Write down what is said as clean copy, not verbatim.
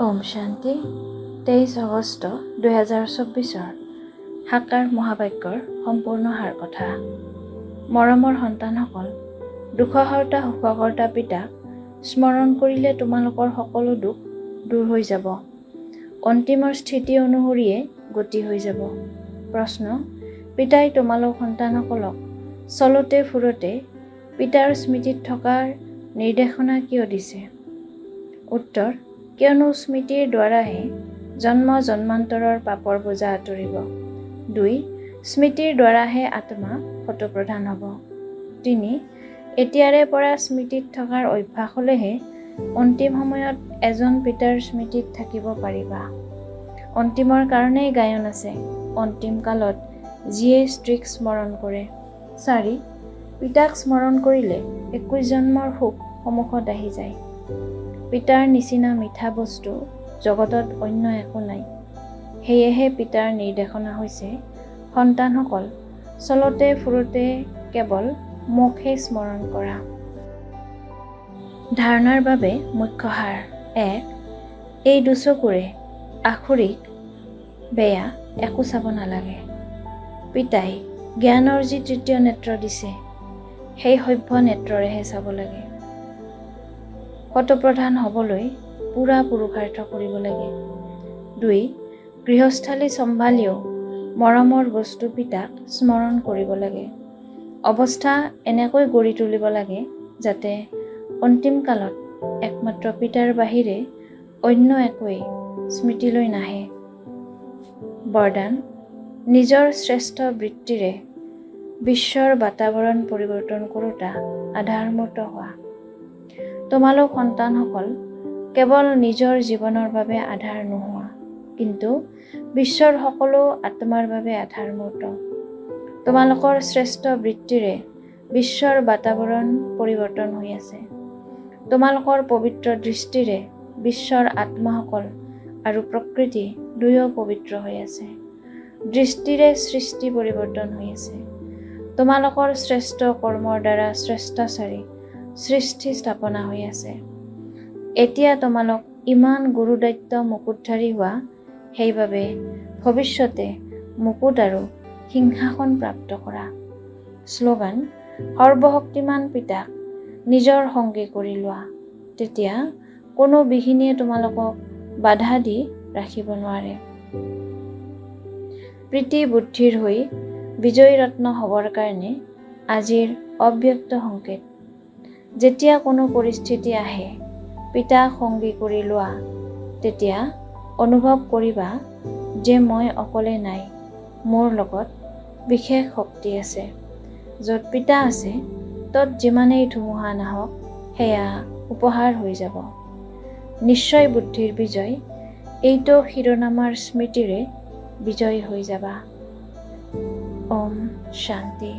ওম শান্তি। 23 আগষ্ট 2024 সাকাৰ মহাবাক্যৰ সম্পূৰ্ণ সাৰ কথা। মৰমৰ সন্তানসকল, দুখহৰ্তা সুখকৰ্তা পিতাক স্মৰণ কৰিলে তোমালোকৰ সকলো দুখ দূৰ হৈ যাব। অন্তিমৰ স্থিতি অনুসৰিয়ে গতি হৈ যাব। প্ৰশ্ন: পিতাই তোমালোক সন্তানসকলক চলতে ফুৰতে পিতাৰ স্মৃতিত থকাৰ নিৰ্দেশনা কিয় দিছে? উত্তৰ: কিয়নো স্মৃতিৰ দ্বাৰাহে জন্ম জন্মান্তৰৰ পাপৰ বোজা আঁতৰিব। 2. স্মৃতিৰ দ্বাৰাহে আত্মা ফটোপ্ৰধান হ'ব। 3. এতিয়াৰে পৰা স্মৃতিত থকাৰ অভ্যাস হ'লেহে অন্তিম সময়ত এজন পিতাৰ স্মৃতিত থাকিব পাৰিবা। অন্তিমৰ কাৰণেই গায়ন আছে, অন্তিম কালত যিয়ে স্ত্ৰীক স্মৰণ কৰে। 4. পিতাক স্মৰণ কৰিলে 21 জন্মৰ সুখ সন্মুখত আহি যায়। পিতাৰ নিচিনা মিঠা বস্তু জগতত অন্য একো নাই। সেয়েহে পিতাৰ নিৰ্দেশনা হৈছে, সন্তানসকল চলতে ফুৰোতে কেৱল মোকহে স্মৰণ কৰা। ধাৰণাৰ বাবে মুখ্য সাৰ: 1. এই দুচকুৰে আসুৰিক বেয়া একো চাব নালাগে। পিতাই জ্ঞানৰ যি তৃতীয় নেত্ৰ দিছে, সেই সভ্য নেত্ৰৰেহে চাব লাগে। ফটোপ্ৰধান হ'বলৈ পুৰা পুৰুষাৰ্থ কৰিব লাগে। 2. গৃহস্থালী চম্ভালিও মৰমৰ বস্তু পিতাক স্মৰণ কৰিব লাগে। অৱস্থা এনেকৈ গঢ়ি তুলিব লাগে যাতে অন্তিম কালত একমাত্ৰ পিতাৰ বাহিৰে অন্য একোৱেই স্মৃতিলৈ নাহে। বৰদান: নিজৰ শ্ৰেষ্ঠ বৃত্তিৰে বিশ্বৰ বাতাৱৰণ পৰিৱৰ্তন কৰোঁতা আধাৰমূৰ্ত হোৱা। তোমালোক সন্তানসকল কেৱল নিজৰ জীৱনৰ বাবে আধাৰ নোহোৱা, কিন্তু বিশ্বৰ সকলো আত্মাৰ বাবে আধাৰমূৰ্ত। তোমালোকৰ শ্ৰেষ্ঠ বৃত্তিৰে বিশ্বৰ বাতাৱৰণ পৰিৱৰ্তন হৈ আছে। তোমালোকৰ পবিত্ৰ দৃষ্টিৰে বিশ্বৰ আত্মাসকল আৰু প্ৰকৃতি দুয়ো পবিত্ৰ হৈ আছে। দৃষ্টিৰে সৃষ্টি পৰিৱৰ্তন হৈ আছে। তোমালোকৰ শ্ৰেষ্ঠ কৰ্মৰ দ্বাৰা শ্ৰেষ্টাচাৰী সৃষ্টি স্থাপনা হৈ আছে। এতিয়া তোমালোক ইমান গুৰুদায়িত্ব মুকুটধাৰী হোৱা, সেইবাবে ভৱিষ্যতে মুকুট আৰু সিংহাসন প্ৰাপ্ত কৰা। শ্লোগান: সৰ্বশক্তিমান পিতাক নিজৰ সংগী কৰি লোৱা, তেতিয়া কোনো বিঘিনিয়ে তোমালোকক বাধা দি ৰাখিব নোৱাৰে। প্ৰীতি বুদ্ধিৰ হৈ বিজয়ী ৰত্ন হ'বৰ কাৰণে আজিৰ অব্যক্ত সংকেত। যেতিয়া কোনো পৰিস্থিতি আহে, পিতাক সংগী কৰি লোৱা, তেতিয়া অনুভৱ কৰিবা যে মই অকলে নাই, মোৰ লগত বিশেষ শক্তি আছে। য'ত পিতা আছে, তত যিমানেই ধুমুহা নাহক, সেয়া উপহাৰ হৈ যাব। নিশ্চয় বুদ্ধিৰ বিজয়, এইটো শিৰোনামাৰ স্মৃতিৰে বিজয়ী হৈ যাবা। ওম শান্তি।